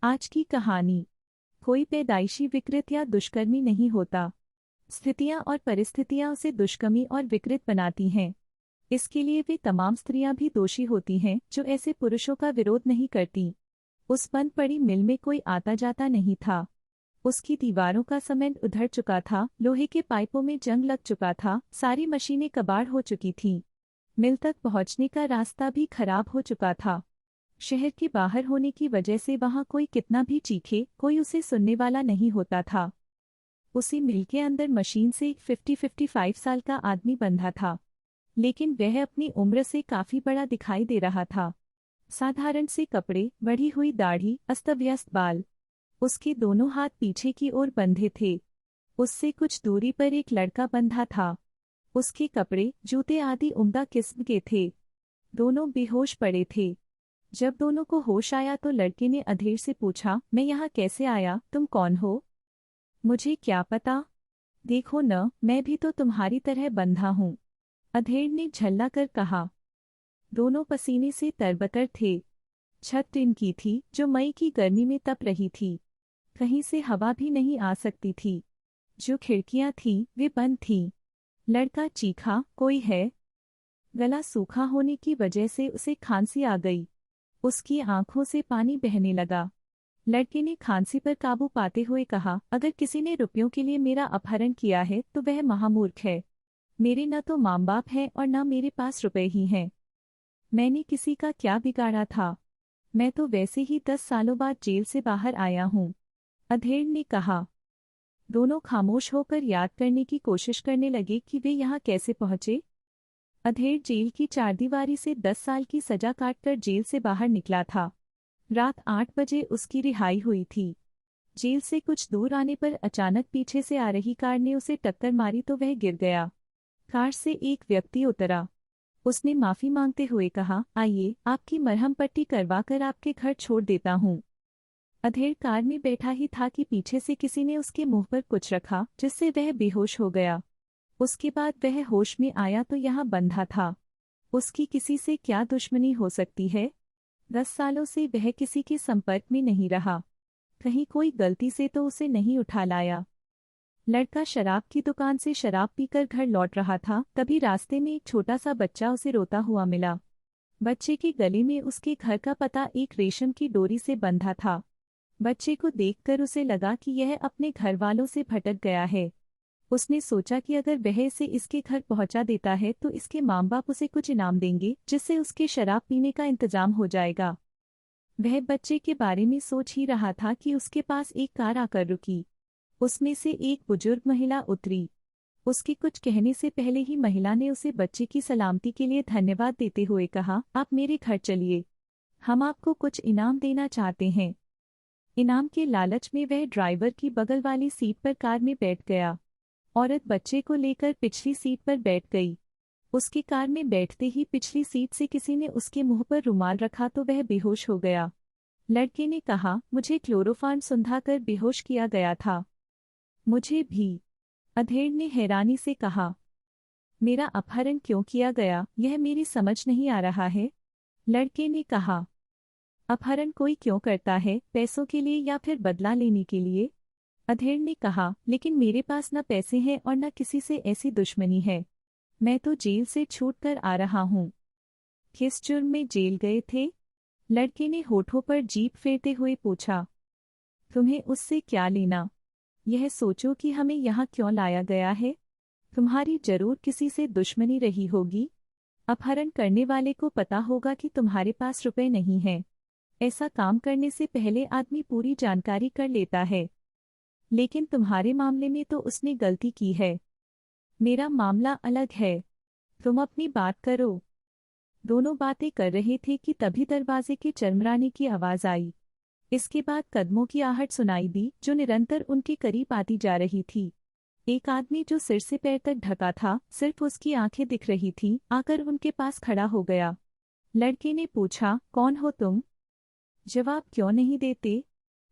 आज की कहानी। कोई पैदाइशी विकृत या दुष्कर्मी नहीं होता। स्थितियां और परिस्थितियां उसे दुष्कर्मी और विकृत बनाती हैं। इसके लिए वे तमाम स्त्रियां भी दोषी होती हैं जो ऐसे पुरुषों का विरोध नहीं करती। उस बंद पड़ी मिल में कोई आता जाता नहीं था। उसकी दीवारों का सीमेंट उधड़ चुका था, लोहे के पाइपों में जंग लग चुका था, सारी मशीनें कबाड़ हो चुकी थीं। मिल तक पहुंचने का रास्ता भी खराब हो चुका था। शहर के बाहर होने की वजह से वहां कोई कितना भी चीखे, कोई उसे सुनने वाला नहीं होता था। उसी मिल के अंदर मशीन से एक 55 साल का आदमी बंधा था, लेकिन वह अपनी उम्र से काफी बड़ा दिखाई दे रहा था। साधारण से कपड़े, बढ़ी हुई दाढ़ी, अस्तव्यस्त बाल। उसके दोनों हाथ पीछे की ओर बंधे थे। उससे कुछ दूरी पर एक लड़का बंधा था। उसके कपड़े, जूते आदि उम्दा किस्म के थे। दोनों बेहोश पड़े थे। जब दोनों को होश आया तो लड़के ने अधीर से पूछा, मैं यहाँ कैसे आया? तुम कौन हो? मुझे क्या पता। देखो न, मैं भी तो तुम्हारी तरह बंधा हूँ, अधेड़ ने झल्ला कर कहा। दोनों पसीने से तरबतर थे। छत टिन की थी जो मई की गर्मी में तप रही थी। कहीं से हवा भी नहीं आ सकती थी। जो खिड़कियां थीं वे बंद थीं। लड़का चीखा, कोई है? गला सूखा होने की वजह से उसे खांसी आ गई। उसकी आंखों से पानी बहने लगा। लड़के ने खांसी पर काबू पाते हुए कहा, अगर किसी ने रुपयों के लिए मेरा अपहरण किया है तो वह महामूर्ख है। मेरे न तो माँ बाप हैं और न मेरे पास रुपए ही हैं। मैंने किसी का क्या बिगाड़ा था? मैं तो वैसे ही 10 सालों बाद जेल से बाहर आया हूँ, अधेड़ ने कहा। दोनों खामोश होकर याद करने की कोशिश करने लगे कि वे यहाँ कैसे पहुँचे। अधेड़ जेल की चारदीवारी से 10 साल की सजा काटकर जेल से बाहर निकला था। रात 8 बजे उसकी रिहाई हुई थी। जेल से कुछ दूर आने पर अचानक पीछे से आ रही कार ने उसे टक्कर मारी तो वह गिर गया। कार से एक व्यक्ति उतरा। उसने माफी मांगते हुए कहा, आइए, आपकी मरहम पट्टी करवाकर आपके घर छोड़ देता हूँ। अधेड़ कार में बैठा ही था कि पीछे से किसी ने उसके मुंह पर कुछ रखा, जिससे वह बेहोश हो गया। उसके बाद वह होश में आया तो यहाँ बंधा था। उसकी किसी से क्या दुश्मनी हो सकती है? 10 सालों से वह किसी के संपर्क में नहीं रहा। कहीं कोई गलती से तो उसे नहीं उठा लाया। लड़का शराब की दुकान से शराब पीकर घर लौट रहा था, तभी रास्ते में एक छोटा सा बच्चा उसे रोता हुआ मिला। बच्चे के गले में उसके घर का पता एक रेशम की डोरी से बंधा था। बच्चे को देखकर उसे लगा कि यह अपने घर वालों से भटक गया है। उसने सोचा कि अगर वह इसे इसके घर पहुंचा देता है तो इसके माँ बाप उसे कुछ इनाम देंगे, जिससे उसके शराब पीने का इंतजाम हो जाएगा। वह बच्चे के बारे में सोच ही रहा था कि उसके पास एक कार आकर रुकी। उसमें से एक बुजुर्ग महिला उतरी। उसके कुछ कहने से पहले ही महिला ने उसे बच्चे की सलामती के लिए धन्यवाद देते हुए कहा, आप मेरे घर चलिए, हम आपको कुछ इनाम देना चाहते हैं। इनाम के लालच में वह ड्राइवर की बगल वाली सीट पर कार में बैठ गया। औरत बच्चे को लेकर पिछली सीट पर बैठ गई। उसकी कार में बैठते ही पिछली सीट से किसी ने उसके मुंह पर रुमाल रखा तो वह बेहोश हो गया। लड़के ने कहा, मुझे क्लोरोफॉर्म सुंघाकर बेहोश किया गया था। मुझे भी, अधेड़ ने हैरानी से कहा। मेरा अपहरण क्यों किया गया, यह मेरी समझ नहीं आ रहा है। लड़के ने कहा, अपहरण कोई क्यों करता है, पैसों के लिए या फिर बदला लेने के लिए? अधेड़ ने कहा, लेकिन मेरे पास न पैसे हैं और न किसी से ऐसी दुश्मनी है। मैं तो जेल से छूट कर आ रहा हूँ। किस जुर्म में जेल गए थे? लड़के ने होठों पर जीभ फेरते हुए पूछा। तुम्हें उससे क्या लेना? यह सोचो कि हमें यहाँ क्यों लाया गया है। तुम्हारी जरूर किसी से दुश्मनी रही होगी। अपहरण करने वाले को पता होगा कि तुम्हारे पास रुपए नहीं हैं। ऐसा काम करने से पहले आदमी पूरी जानकारी कर लेता है। लेकिन तुम्हारे मामले में तो उसने गलती की है। मेरा मामला अलग है। तुम अपनी बात करो। दोनों बातें कर रहे थे कि तभी दरवाजे के चरमराने की आवाज आई। इसके बाद कदमों की आहट सुनाई दी जो निरंतर उनके करीब आती जा रही थी। एक आदमी जो सिर से पैर तक ढका था, सिर्फ उसकी आंखें दिख रही थीं, आकर उनके पास खड़ा हो गया। लड़के ने पूछा, कौन हो तुम? जवाब क्यों नहीं देते?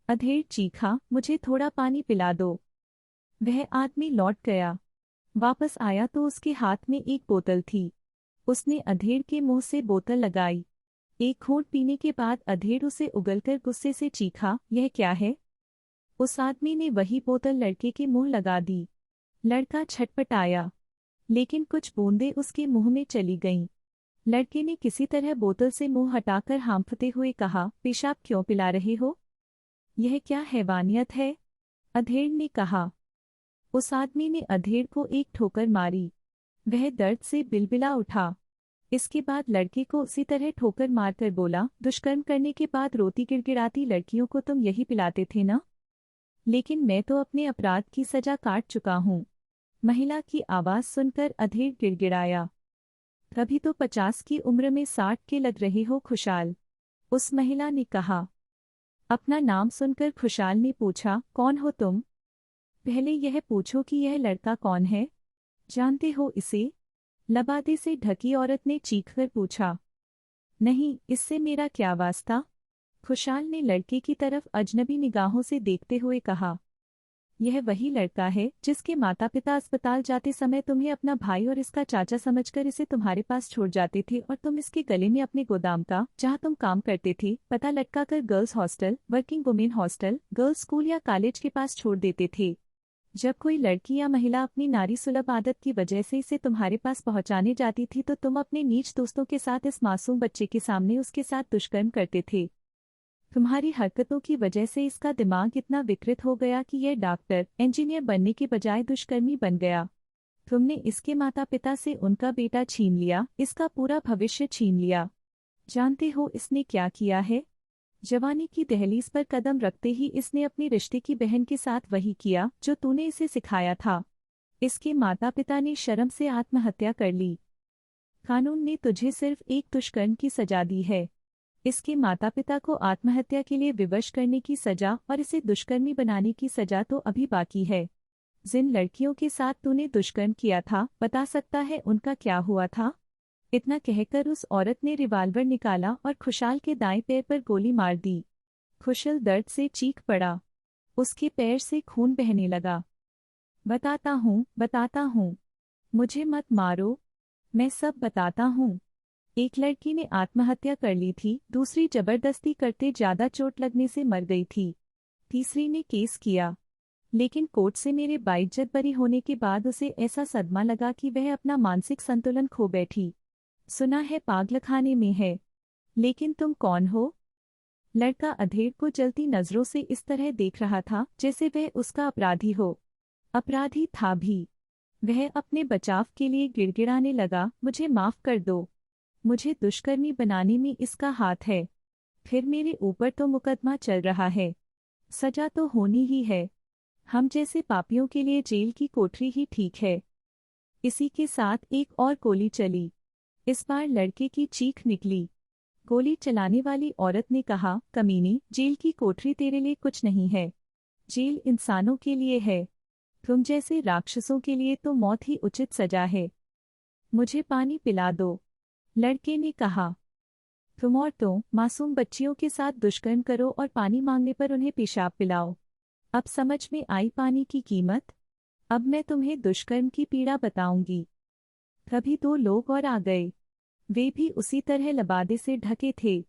अधेड़ चीखा, मुझे थोड़ा पानी पिला दो। वह आदमी लौट गया। वापस आया तो उसके हाथ में एक बोतल थी। उसने अधेड़ के मुंह से बोतल लगाई। एक घूंट पीने के बाद अधेड़ उसे उगलकर गुस्से से चीखा, यह क्या है? उस आदमी ने वही बोतल लड़के के मुंह लगा दी। लड़का छटपटाया, लेकिन कुछ बूंदें उसके मुंह में चली गईं। लड़के ने किसी तरह बोतल से मुंह हटाकर हांफते हुए कहा, पेशाब क्यों पिला रहे हो? यह क्या हैवानियत है? अधेड़ ने कहा। उस आदमी ने अधेड़ को एक ठोकर मारी। वह दर्द से बिलबिला उठा। इसके बाद लड़के को उसी तरह ठोकर मारकर बोला, दुष्कर्म करने के बाद रोती गिड़गिड़ाती लड़कियों को तुम यही पिलाते थे ना? लेकिन मैं तो अपने अपराध की सजा काट चुका हूँ। महिला की आवाज सुनकर अधेड़ गिड़गिड़ाया। कभी तो 50 की उम्र में 60 के लग रहे हो खुशाल, उस महिला ने कहा। अपना नाम सुनकर खुशाल ने पूछा, कौन हो तुम? पहले यह पूछो कि यह लड़का कौन है, जानते हो इसे? लबादे से ढकी औरत ने चीखकर पूछा। नहीं, इससे मेरा क्या वास्ता? खुशाल ने लड़के की तरफ अजनबी निगाहों से देखते हुए कहा। यह वही लड़का है जिसके माता पिता अस्पताल जाते समय तुम्हें अपना भाई और इसका चाचा समझकर इसे तुम्हारे पास छोड़ जाते थे और तुम इसके गले में अपने गोदाम का, जहां तुम काम करते थे, पता लटका कर girls hostel, working women hostel, girls school या कॉलेज के पास छोड़ देते थे। जब कोई लड़की या महिला अपनी नारी सुलभ आदत की वजह से इसे तुम्हारे पास पहुंचाने जाती थी तो तुम अपने नीच दोस्तों के साथ इस मासूम बच्चे के सामने उसके साथ दुष्कर्म करते थे। तुम्हारी हरकतों की वजह से इसका दिमाग इतना विकृत हो गया कि यह डॉक्टर, इंजीनियर बनने के बजाय दुष्कर्मी बन गया। तुमने इसके माता पिता से उनका बेटा छीन लिया, इसका पूरा भविष्य छीन लिया। जानते हो इसने क्या किया है? जवानी की दहलीज पर कदम रखते ही इसने अपनी रिश्ते की बहन के साथ वही किया जो तूने इसे सिखाया था। इसके माता पिता ने शर्म से आत्महत्या कर ली। कानून ने तुझे सिर्फ एक दुष्कर्म की सजा दी है। इसके माता पिता को आत्महत्या के लिए विवश करने की सजा और इसे दुष्कर्मी बनाने की सजा तो अभी बाकी है। जिन लड़कियों के साथ तूने दुष्कर्म किया था, बता सकता है उनका क्या हुआ था? इतना कहकर उस औरत ने रिवाल्वर निकाला और खुशाल के दाएं पैर पर गोली मार दी। खुशल दर्द से चीख पड़ा। उसके पैर से खून बहने लगा। बताता हूँ, मुझे मत मारो, मैं सब बताता हूँ। एक लड़की ने आत्महत्या कर ली थी, दूसरी जबरदस्ती करते ज्यादा चोट लगने से मर गई थी, तीसरी ने केस किया, लेकिन कोर्ट से मेरे बाइज्जत बरी होने के बाद उसे ऐसा सदमा लगा कि वह अपना मानसिक संतुलन खो बैठी। सुना है पागलखाने में है। लेकिन तुम कौन हो? लड़का अधेड़ को जलती नजरों से इस तरह देख रहा था जैसे वह उसका अपराधी हो। अपराधी था भी। वह अपने बचाव के लिए गिड़गिड़ाने लगा, मुझे माफ कर दो, मुझे दुष्कर्मी बनाने में इसका हाथ है। फिर मेरे ऊपर तो मुकदमा चल रहा है, सजा तो होनी ही है। हम जैसे पापियों के लिए जेल की कोठरी ही ठीक है। इसी के साथ एक और गोली चली। इस बार लड़के की चीख निकली। गोली चलाने वाली औरत ने कहा, कमीनी, जेल की कोठरी तेरे लिए कुछ नहीं है, जेल इंसानों के लिए है। तुम जैसे राक्षसों के लिए तो मौत ही उचित सजा है। मुझे पानी पिला दो, लड़के ने कहा। तुम और तो मासूम बच्चियों के साथ दुष्कर्म करो और पानी मांगने पर उन्हें पेशाब पिलाओ। अब समझ में आई पानी की कीमत? अब मैं तुम्हें दुष्कर्म की पीड़ा बताऊंगी। तभी दो लोग और आ गए। वे भी उसी तरह लबादे से ढके थे।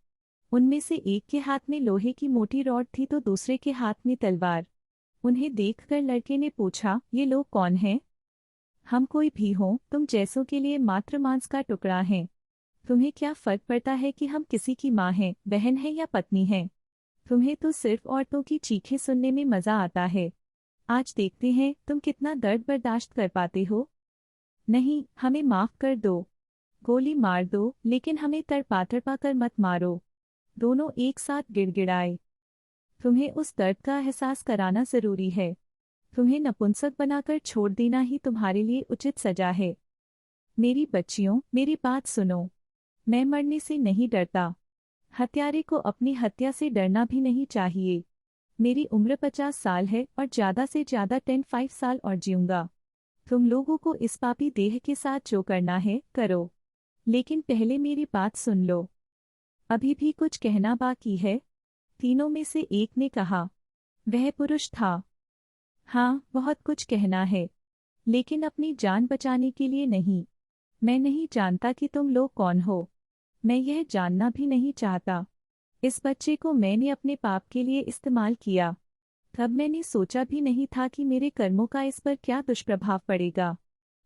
उनमें से एक के हाथ में लोहे की मोटी रॉड थी तो दूसरे के हाथ में तलवार। उन्हें देखकर लड़के ने पूछा, ये लोग कौन हैं? हम कोई भी हों, तुम जैसों के लिए मात्र मांस का टुकड़ा हैं। तुम्हें क्या फर्क पड़ता है कि हम किसी की माँ हैं, बहन हैं या पत्नी हैं? तुम्हें तो सिर्फ औरतों की चीखें सुनने में मजा आता है। आज देखते हैं तुम कितना दर्द बर्दाश्त कर पाते हो। नहीं, हमें माफ कर दो, गोली मार दो, लेकिन हमें तड़पा कर मत मारो। दोनों एक साथ गिड़गिड़ाए। तुम्हें उस दर्द का एहसास कराना जरूरी है। तुम्हें नपुंसक बनाकर छोड़ देना ही तुम्हारे लिए उचित सजा है। मेरी बच्चियों, मेरी बात सुनो। मैं मरने से नहीं डरता। हत्यारे को अपनी हत्या से डरना भी नहीं चाहिए। मेरी उम्र 50 साल है और ज्यादा से ज्यादा 10-5 साल और जीऊंगा। तुम लोगों को इस पापी देह के साथ जो करना है करो, लेकिन पहले मेरी बात सुन लो। अभी भी कुछ कहना बाकी है? तीनों में से एक ने कहा। वह पुरुष था। हाँ, बहुत कुछ कहना है, लेकिन अपनी जान बचाने के लिए नहीं। मैं नहीं जानता कि तुम लोग कौन हो। मैं यह जानना भी नहीं चाहता। इस बच्चे को मैंने अपने पाप के लिए इस्तेमाल किया। तब मैंने सोचा भी नहीं था कि मेरे कर्मों का इस पर क्या दुष्प्रभाव पड़ेगा।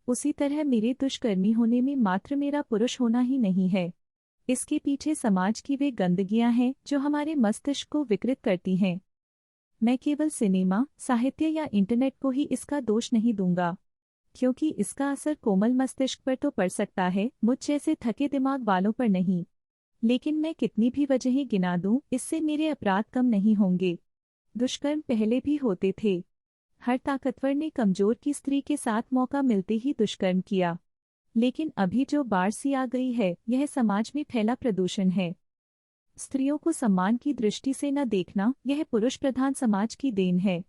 उसी तरह मेरे दुष्कर्मी होने में मात्र मेरा पुरुष होना ही नहीं है, इसके पीछे समाज की वे गंदगियां हैं जो हमारे मस्तिष्क को विकृत करती हैं। मैं केवल सिनेमा, साहित्य या इंटरनेट को ही इसका दोष नहीं दूंगा, क्योंकि इसका असर कोमल मस्तिष्क पर तो पड़ सकता है, मुझ जैसे थके दिमाग वालों पर नहीं। लेकिन मैं कितनी भी वजहें गिना दूं, इससे मेरे अपराध कम नहीं होंगे। दुष्कर्म पहले भी होते थे। हर ताकतवर ने कमजोर की स्त्री के साथ मौका मिलते ही दुष्कर्म किया। लेकिन अभी जो बाढ़ सी आ गई है, यह समाज में फैला प्रदूषण है। स्त्रियों को सम्मान की दृष्टि से न देखना, यह पुरुष प्रधान समाज की देन है।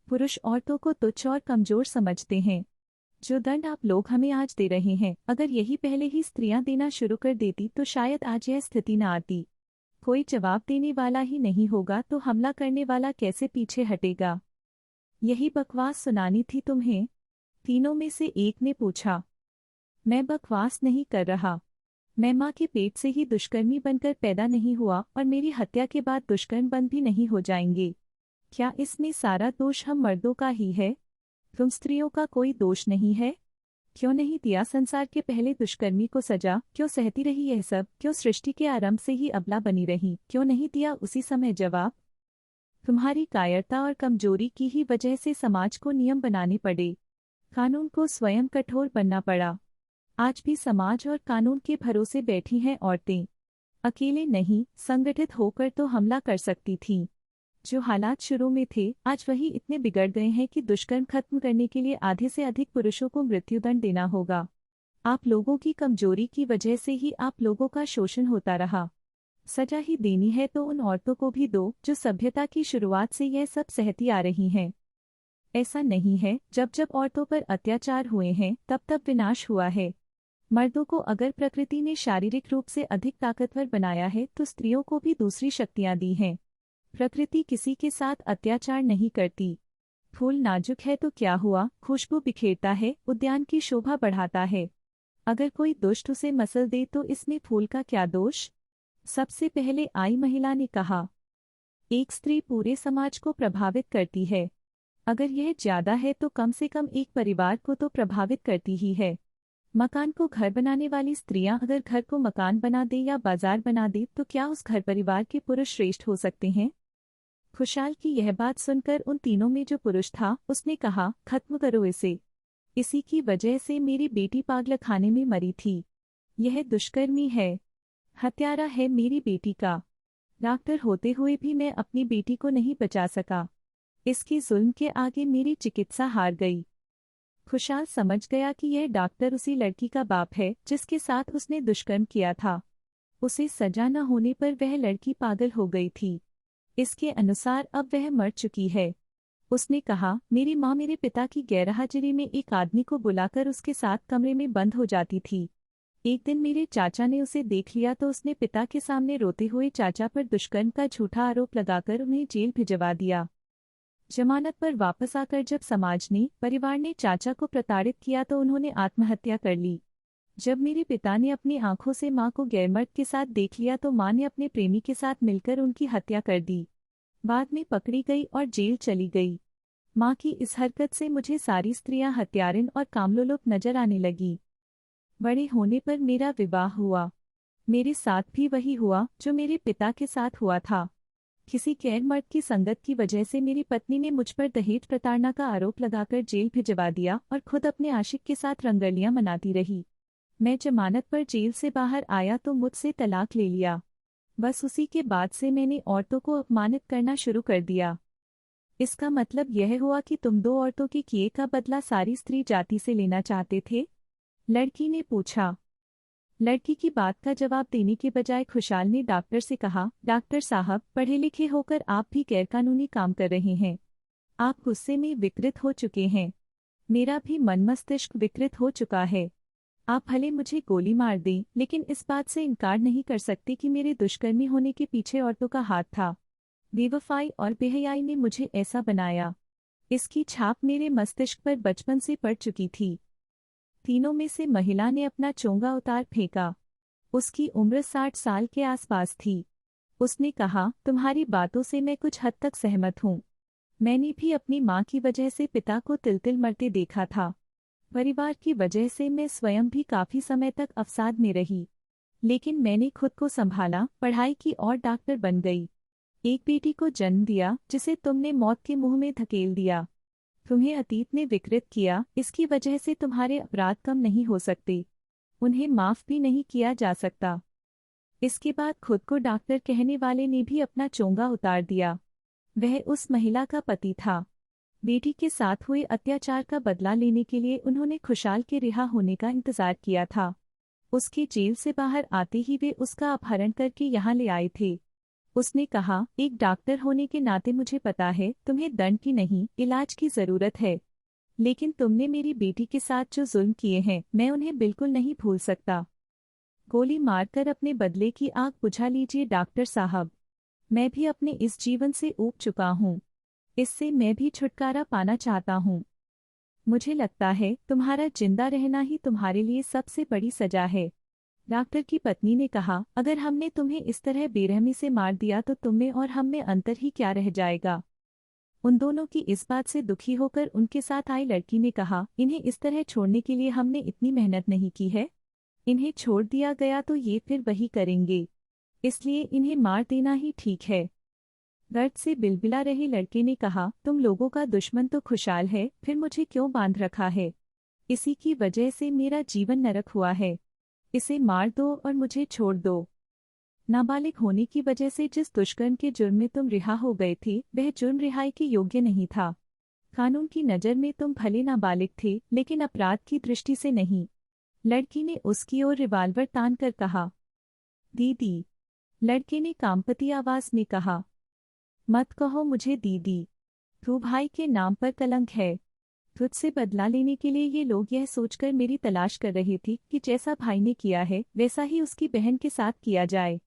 पुरुष औरतों को तुच्छ और कमजोर समझते हैं। जो दंड आप लोग हमें आज दे रहे हैं, अगर यही पहले ही स्त्रियां देना शुरू कर देती तो शायद आज यह स्थिति न आती। कोई जवाब देने वाला ही नहीं होगा तो हमला करने वाला कैसे पीछे हटेगा। यही बकवास सुनानी थी तुम्हें? तीनों में से एक ने पूछा। मैं बकवास नहीं कर रहा। मैं माँ के पेट से ही दुष्कर्मी बनकर पैदा नहीं हुआ और मेरी हत्या के बाद दुष्कर्म बंद भी नहीं हो जाएंगे। क्या इसमें सारा दोष हम मर्दों का ही है? तुम स्त्रियों का कोई दोष नहीं है? क्यों नहीं दिया संसार के पहले दुष्कर्मी को सजा? क्यों सहती रही यह सब? क्यों सृष्टि के आरंभ से ही अबला बनी रही? क्यों नहीं दिया उसी समय जवाब? तुम्हारी कायरता और कमजोरी की ही वजह से समाज को नियम बनाने पड़े, कानून को स्वयं कठोर बनना पड़ा। आज भी समाज और कानून के भरोसे बैठी हैं औरतें। अकेले नहीं, संगठित होकर तो हमला कर सकती थीं। जो हालात शुरू में थे, आज वही इतने बिगड़ गए हैं कि दुष्कर्म खत्म करने के लिए आधे से अधिक पुरुषों को मृत्युदंड देना होगा। आप लोगों की कमजोरी की वजह से ही आप लोगों का शोषण होता रहा। सजा ही देनी है तो उन औरतों को भी दो जो सभ्यता की शुरुआत से यह सब सहती आ रही हैं। ऐसा नहीं है, जब जब औरतों पर अत्याचार हुए हैं तब तब विनाश हुआ है। मर्दों को अगर प्रकृति ने शारीरिक रूप से अधिक ताकतवर बनाया है तो स्त्रियों को भी दूसरी शक्तियां दी हैं। प्रकृति किसी के साथ अत्याचार नहीं करती। फूल नाजुक है तो क्या हुआ, खुशबू बिखेरता है, उद्यान की शोभा बढ़ाता है। अगर कोई दुष्ट उसे मसल दे तो इसमें फूल का क्या दोष? सबसे पहले आई महिला ने कहा। एक स्त्री पूरे समाज को प्रभावित करती है। अगर यह ज्यादा है तो कम से कम एक परिवार को तो प्रभावित करती ही है। मकान को घर बनाने वाली स्त्रियां अगर घर को मकान बना दे या बाजार बना दे तो क्या उस घर परिवार के पुरुष श्रेष्ठ हो सकते हैं? खुशहाल की यह बात सुनकर उन तीनों में जो पुरुष था उसने कहा, खत्म करो इसे। इसी की वजह से मेरी बेटी पागलखाने में मरी थी। यह दुष्कर्मी है, हत्यारा है मेरी बेटी का। डॉक्टर होते हुए भी मैं अपनी बेटी को नहीं बचा सका। इसके जुल्म के आगे मेरी चिकित्सा हार गई। खुशहाल समझ गया कि यह डॉक्टर उसी लड़की का बाप है जिसके साथ उसने दुष्कर्म किया था। उसे सजा न होने पर वह लड़की पागल हो गई थी। इसके अनुसार अब वह मर चुकी है। उसने कहा, मेरी माँ मेरे पिता की गैरहाजिरी में एक आदमी को बुलाकर उसके साथ कमरे में बंद हो जाती थी। एक दिन मेरे चाचा ने उसे देख लिया तो उसने पिता के सामने रोते हुए चाचा पर दुष्कर्म का झूठा आरोप लगाकर उन्हें जेल भिजवा दिया। जमानत पर वापस आकर जब समाज ने, परिवार ने चाचा को प्रताड़ित किया तो उन्होंने आत्महत्या कर ली। जब मेरे पिता ने अपनी आंखों से मां को गैरमर्द के साथ देख लिया तो मां ने अपने प्रेमी के साथ मिलकर उनकी हत्या कर दी। बाद में पकड़ी गई और जेल चली गई। मां की इस हरकत से मुझे सारी स्त्रियां हत्यारिन और कामलोलुप नजर आने लगी। बड़े होने पर मेरा विवाह हुआ। मेरे साथ भी वही हुआ जो मेरे पिता के साथ हुआ था। किसी गैर मर्द की संगत की वजह से मेरी पत्नी ने मुझ पर दहेज प्रताड़ना का आरोप लगाकर जेल भिजवा दिया और खुद अपने आशिक के साथ रंगरलियां मनाती रही। मैं जमानत पर जेल से बाहर आया तो मुझसे तलाक ले लिया। बस उसी के बाद से मैंने औरतों को अपमानित करना शुरू कर दिया। इसका मतलब यह हुआ कि तुम दो औरतों के किए का बदला सारी स्त्री जाति से लेना चाहते थे? लड़की ने पूछा। लड़की की बात का जवाब देने के बजाय खुशहाल ने डॉक्टर से कहा, डॉक्टर साहब, पढ़े लिखे होकर आप भी गैरकानूनी काम कर रहे हैं। आप गुस्से में विकृत हो चुके हैं। मेरा भी मन मस्तिष्क विकृत हो चुका है। आप भले मुझे गोली मार दें, लेकिन इस बात से इनकार नहीं कर सकते कि मेरे दुष्कर्मी होने के पीछे औरतों का हाथ था। बेवफाई और बेहयाई ने मुझे ऐसा बनाया। इसकी छाप मेरे मस्तिष्क पर बचपन से पड़ चुकी थी। तीनों में से महिला ने अपना चोंगा उतार फेंका। उसकी उम्र 60 साल के आसपास थी। उसने कहा, तुम्हारी बातों से मैं कुछ हद तक सहमत हूँ। मैंने भी अपनी माँ की वजह से पिता को तिल-तिल मरते देखा था। परिवार की वजह से मैं स्वयं भी काफी समय तक अवसाद में रही। लेकिन मैंने खुद को संभाला, पढ़ाई की और डॉक्टर बन गई। एक बेटी को जन्म दिया जिसे तुमने मौत के मुंह में धकेल दिया। तुम्हें अतीत ने विकृत किया, इसकी वजह से तुम्हारे अपराध कम नहीं हो सकते। उन्हें माफ भी नहीं किया जा सकता। इसके बाद खुद को डॉक्टर कहने वाले ने भी अपना चोंगा उतार दिया। वह उस महिला का पति था। बेटी के साथ हुए अत्याचार का बदला लेने के लिए उन्होंने खुशाल के रिहा होने का इंतजार किया था। उसके जेल से बाहर आते ही वे उसका अपहरण करके यहाँ ले आए थे। उसने कहा, एक डॉक्टर होने के नाते मुझे पता है तुम्हें दंड की नहीं, इलाज की जरूरत है। लेकिन तुमने मेरी बेटी के साथ जो जुल्म किए हैं, मैं उन्हें बिल्कुल नहीं भूल सकता। गोली मारकर अपने बदले की आग बुझा लीजिए डॉक्टर साहब। मैं भी अपने इस जीवन से ऊब चुका हूँ। इससे मैं भी छुटकारा पाना चाहता हूँ। मुझे लगता है तुम्हारा जिंदा रहना ही तुम्हारे लिए सबसे बड़ी सजा है। डॉक्टर की पत्नी ने कहा, अगर हमने तुम्हें इस तरह बेरहमी से मार दिया तो तुम्हें और हम में अंतर ही क्या रह जाएगा। उन दोनों की इस बात से दुखी होकर उनके साथ आई लड़की ने कहा, इन्हें इस तरह छोड़ने के लिए हमने इतनी मेहनत नहीं की है। इन्हें छोड़ दिया गया तो ये फिर वही करेंगे, इसलिए इन्हें मार देना ही ठीक है। दर्द से बिलबिला रहे लड़के ने कहा, तुम लोगों का दुश्मन तो खुशाल है, फिर मुझे क्यों बांध रखा है। इसी की वजह से मेरा जीवन नरक हुआ है। इसे मार दो और मुझे छोड़ दो। नाबालिग होने की वजह से जिस दुष्कर्म के जुर्म में तुम रिहा हो गए थे, वह जुर्म रिहाई के योग्य नहीं था। कानून की नज़र में तुम भले नाबालिग थे, लेकिन अपराध की दृष्टि से नहीं। लड़की ने उसकी ओर रिवाल्वर तान कर कहा। दीदी, लड़के ने कांपती आवाज में कहा, मत कहो मुझे दीदी। तू भाई के नाम पर कलंक है। तुझसे बदला लेने के लिए ये लोग यह सोचकर मेरी तलाश कर रहे थे कि जैसा भाई ने किया है वैसा ही उसकी बहन के साथ किया जाए।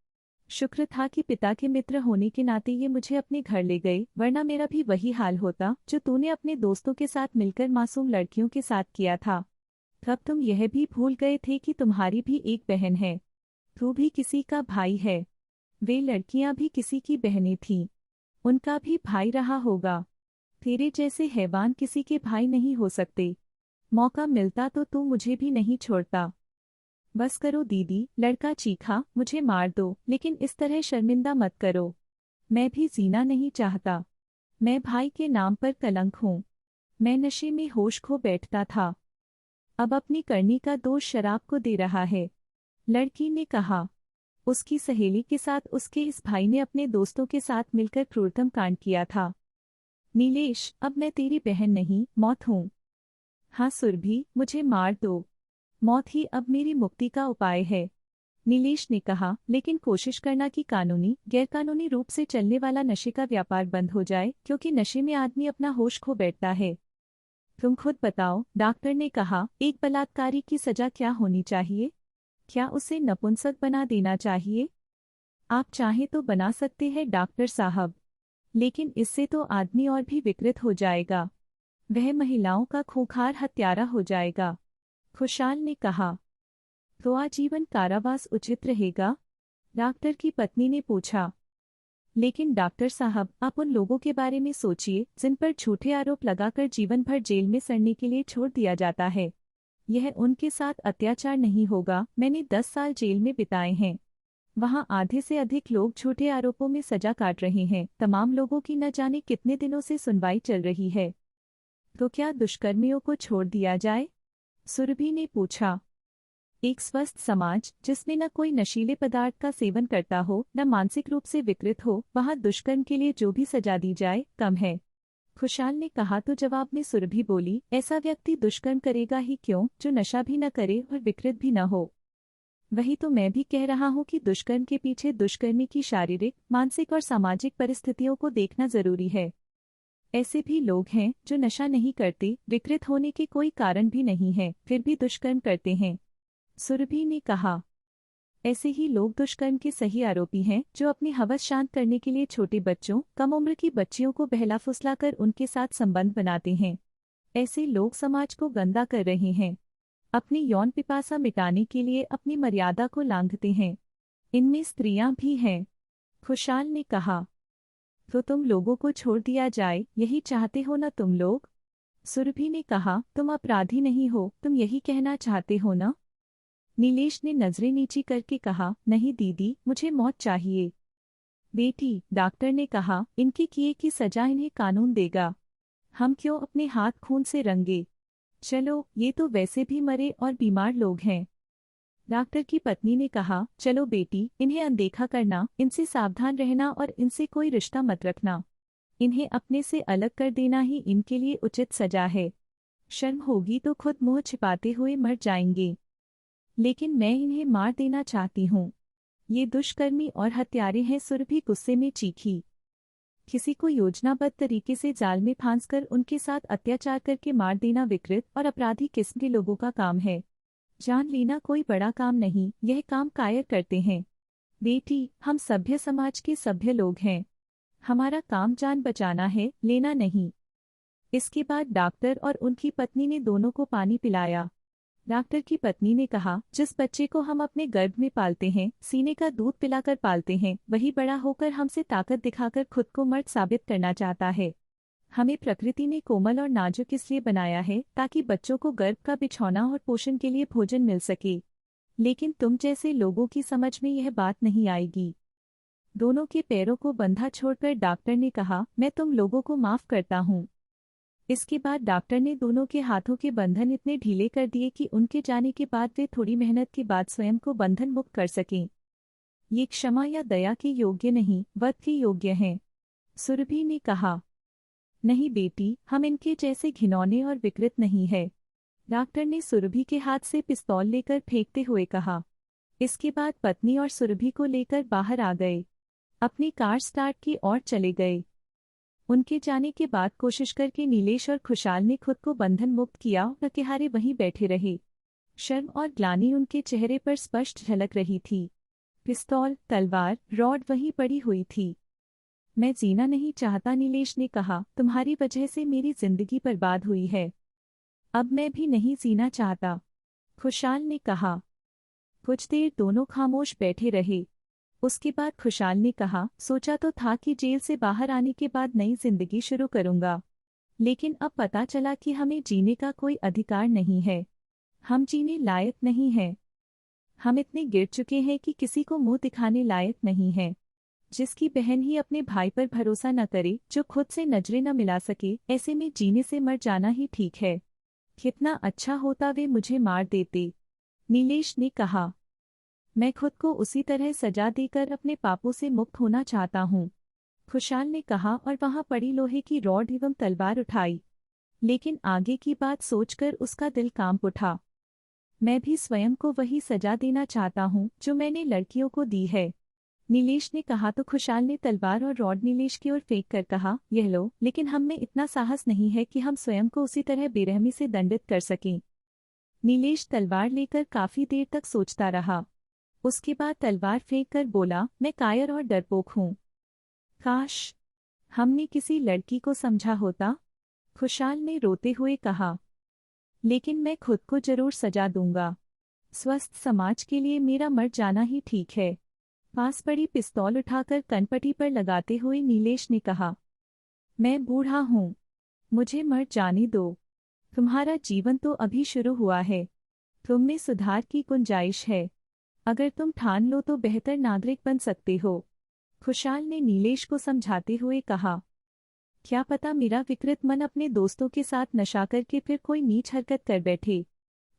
शुक्र था कि पिता के मित्र होने के नाते ये मुझे अपने घर ले गए, वरना मेरा भी वही हाल होता जो तूने अपने दोस्तों के साथ मिलकर मासूम लड़कियों के साथ किया था। तब तुम यह भी भूल गए थे कि तुम्हारी भी एक बहन है। तू भी किसी का भाई है। वे लड़कियां भी किसी की बहनें थीं। उनका भी भाई रहा होगा। तेरे जैसे हैवान किसी के भाई नहीं हो सकते। मौका मिलता तो तू मुझे भी नहीं छोड़ता। बस करो दीदी, लड़का चीखा, मुझे मार दो, लेकिन इस तरह शर्मिंदा मत करो। मैं भी जीना नहीं चाहता। मैं भाई के नाम पर कलंक हूँ। मैं नशे में होश खो बैठता था। अब अपनी करनी का दोष शराब को दे रहा है। लड़की ने कहा। उसकी सहेली के साथ उसके इस भाई ने अपने दोस्तों के साथ मिलकर क्रूरतम कांड किया था। नीलेश, अब मैं तेरी बहन नहीं, मौत हूँ। हाँ सुरभि, मुझे मार दो। मौत ही अब मेरी मुक्ति का उपाय है। नीलेश ने कहा, लेकिन कोशिश करना कि कानूनी गैरकानूनी रूप से चलने वाला नशे का व्यापार बंद हो जाए, क्योंकि नशे में आदमी अपना होश खो बैठता है। तुम खुद बताओ, डॉक्टर ने कहा, एक बलात्कारी की सजा क्या होनी चाहिए? क्या उसे नपुंसक बना देना चाहिए? आप चाहें तो बना सकते हैं डॉक्टर साहब, लेकिन इससे तो आदमी और भी विकृत हो जाएगा। वह महिलाओं का खूंखार हत्यारा हो जाएगा। खुशाल ने कहा। तो आजीवन कारावास उचित रहेगा? डॉक्टर की पत्नी ने पूछा। लेकिन डॉक्टर साहब, आप उन लोगों के बारे में सोचिए जिन पर झूठे आरोप लगाकर जीवन भर जेल में सड़ने के लिए छोड़ दिया जाता है। यह उनके साथ अत्याचार नहीं होगा। मैंने 10 साल जेल में बिताए हैं। वहाँ आधे से अधिक लोग झूठे आरोपों में सजा काट रहे हैं। तमाम लोगों की न जाने कितने दिनों से सुनवाई चल रही है। तो क्या दुष्कर्मियों को छोड़ दिया जाए? सुरभि ने पूछा। एक स्वस्थ समाज जिसमें न कोई नशीले पदार्थ का सेवन करता हो, न मानसिक रूप से विकृत हो, वहाँ दुष्कर्म के लिए जो भी सजा दी जाए कम है। खुशाल ने कहा तो जवाब में सुरभि बोली, ऐसा व्यक्ति दुष्कर्म करेगा ही क्यों जो नशा भी न करे और विकृत भी न हो। वही तो मैं भी कह रहा हूँ कि दुष्कर्म के पीछे दुष्कर्मी की शारीरिक, मानसिक और सामाजिक परिस्थितियों को देखना जरूरी है। ऐसे भी लोग हैं जो नशा नहीं करते, विकृत होने के कोई कारण भी नहीं है, फिर भी दुष्कर्म करते हैं। सुरभि ने कहा। ऐसे ही लोग दुष्कर्म के सही आरोपी हैं जो अपनी हवस शांत करने के लिए छोटे बच्चों, कम उम्र की बच्चियों को बहला फुसलाकर उनके साथ संबंध बनाते हैं। ऐसे लोग समाज को गंदा कर रहे हैं। अपनी यौन पिपासा मिटाने के लिए अपनी मर्यादा को लांघते हैं। इनमें स्त्रियां भी हैं। खुशाल ने कहा, तो तुम लोगों को छोड़ दिया जाए, यही चाहते हो ना तुम लोग? सुरभि ने कहा, तुम अपराधी नहीं हो, तुम यही कहना चाहते हो ना? नीलेश ने नजरें नीची करके कहा, नहीं दीदी, मुझे मौत चाहिए। बेटी, डॉक्टर ने कहा, इनके किए की सजा इन्हें कानून देगा। हम क्यों अपने हाथ खून से रंगे? चलो, ये तो वैसे भी मरे और बीमार लोग हैं। डॉक्टर की पत्नी ने कहा, चलो बेटी, इन्हें अनदेखा करना, इनसे सावधान रहना और इनसे कोई रिश्ता मत रखना। इन्हें अपने से अलग कर देना ही इनके लिए उचित सजा है। शर्म होगी तो खुद मुंह छिपाते हुए मर जाएंगे। लेकिन मैं इन्हें मार देना चाहती हूँ। ये दुष्कर्मी और हत्यारे हैं। सुरभि गुस्से में चीखी। किसी को योजनाबद्ध तरीके से जाल में फांसकर उनके साथ अत्याचार करके मार देना विकृत और अपराधी किस्म के लोगों का काम है। जान लेना कोई बड़ा काम नहीं, यह काम कायर करते हैं। बेटी, हम सभ्य समाज के सभ्य लोग हैं। हमारा काम जान बचाना है, लेना नहीं। इसके बाद डॉक्टर और उनकी पत्नी ने दोनों को पानी पिलाया। डॉक्टर की पत्नी ने कहा, जिस बच्चे को हम अपने गर्भ में पालते हैं, सीने का दूध पिलाकर पालते हैं, वही बड़ा होकर हमसे ताकत दिखाकर खुद को मर्द साबित करना चाहता है। हमें प्रकृति ने कोमल और नाजुक इसलिए बनाया है ताकि बच्चों को गर्भ का बिछौना और पोषण के लिए भोजन मिल सके। लेकिन तुम जैसे लोगों की समझ में यह बात नहीं आएगी। दोनों के पैरों को बंधा छोड़कर डॉक्टर ने कहा, मैं तुम लोगों को माफ करता हूँ। इसके बाद डॉक्टर ने दोनों के हाथों के बंधन इतने ढीले कर दिए कि उनके जाने के बाद वे थोड़ी मेहनत के बाद स्वयं को बंधन मुक्त कर सकें। ये क्षमा या दया के योग्य नहीं, वध के योग्य हैं। सुरभि ने कहा, नहीं बेटी, हम इनके जैसे घिनौने और विकृत नहीं है। डॉक्टर ने सुरभि के हाथ से पिस्तौल लेकर फेंकते हुए कहा। इसके बाद पत्नी और सुरभि को लेकर बाहर आ गए। अपनी कार स्टार्ट की और चले गए। उनके जाने के बाद कोशिश करके नीलेश और खुशाल ने खुद को बंधन मुक्त किया और किहारे वहीं बैठे रहे। शर्म और ग्लानि उनके चेहरे पर स्पष्ट झलक रही थी। पिस्तौल, तलवार, रॉड वहीं पड़ी हुई थी। मैं जीना नहीं चाहता, नीलेश ने कहा, तुम्हारी वजह से मेरी जिंदगी बर्बाद हुई है। अब मैं भी नहीं जीना चाहता, खुशाल ने कहा। कुछ देर दोनों खामोश बैठे रहे। उसके बाद खुशाल ने कहा, सोचा तो था कि जेल से बाहर आने के बाद नई जिंदगी शुरू करूंगा, लेकिन अब पता चला कि हमें जीने का कोई अधिकार नहीं है। हम जीने लायक नहीं हैं। हम इतने गिर चुके हैं कि किसी को मुंह दिखाने लायक नहीं है। जिसकी बहन ही अपने भाई पर भरोसा न करे, जो खुद से नजरें न मिला सके, ऐसे में जीने से मर जाना ही ठीक है। कितना अच्छा होता वे मुझे मार देते, नीलेश ने कहा। मैं खुद को उसी तरह सजा देकर अपने पापों से मुक्त होना चाहता हूँ, खुशाल ने कहा और वहां पड़ी लोहे की रॉड एवं तलवार उठाई। लेकिन आगे की बात सोचकर उसका दिल कांप उठा। मैं भी स्वयं को वही सजा देना चाहता हूँ जो मैंने लड़कियों को दी है, नीलेश ने कहा। तो खुशाल ने तलवार और रॉड नीलेश की ओर फेंक कर कहा, यह लो, लेकिन हम में इतना साहस नहीं है कि हम स्वयं को उसी तरह बेरहमी से दंडित कर सकें। नीलेश तलवार लेकर काफी देर तक सोचता रहा। उसके बाद तलवार फेंक कर बोला, मैं कायर और डरपोक हूँ। काश हमने किसी लड़की को समझा होता, खुशाल ने रोते हुए कहा। लेकिन मैं खुद को जरूर सजा दूंगा। स्वस्थ समाज के लिए मेरा मर जाना ही ठीक है। पास पड़ी पिस्तौल उठाकर कनपटी पर लगाते हुए नीलेश ने कहा, मैं बूढ़ा हूँ, मुझे मर जाने दो। तुम्हारा जीवन तो अभी शुरू हुआ है। तुम में सुधार की गुंजाइश है। अगर तुम ठान लो तो बेहतर नागरिक बन सकते हो, खुशाल ने नीलेश को समझाते हुए कहा। क्या पता मेरा विकृत मन अपने दोस्तों के साथ नशा करके फिर कोई नीच हरकत कर बैठे।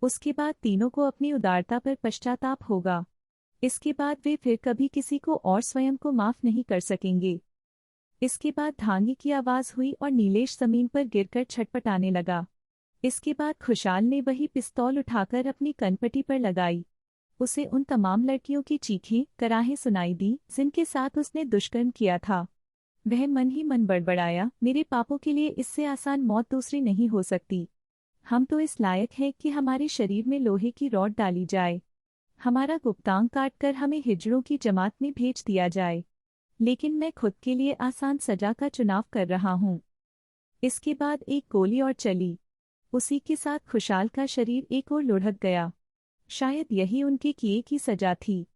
उसके बाद तीनों को अपनी उदारता पर पश्चाताप होगा। इसके बाद वे फिर कभी किसी को और स्वयं को माफ नहीं कर सकेंगे। इसके बाद धांगी की आवाज हुई और नीलेश जमीन पर गिरकर छटपटाने लगा। इसके बाद खुशाल ने वही पिस्तौल उठाकर अपनी कनपटी पर लगाई। उसे उन तमाम लड़कियों की चीखें, कराहें सुनाई दी जिनके साथ उसने दुष्कर्म किया था। वह मन ही मन बड़बड़ाया, मेरे पापों के लिए इससे आसान मौत दूसरी नहीं हो सकती। हम तो इस लायक हैं कि हमारे शरीर में लोहे की रॉड डाली जाए, हमारा गुप्तांग काटकर हमें हिजड़ों की जमात में भेज दिया जाए। लेकिन मैं खुद के लिए आसान सजा का चुनाव कर रहा हूँ। इसके बाद एक गोली और चली। उसी के साथ खुशाल का शरीर एक ओर लुढ़क गया। शायद यही उनके किए की सजा थी।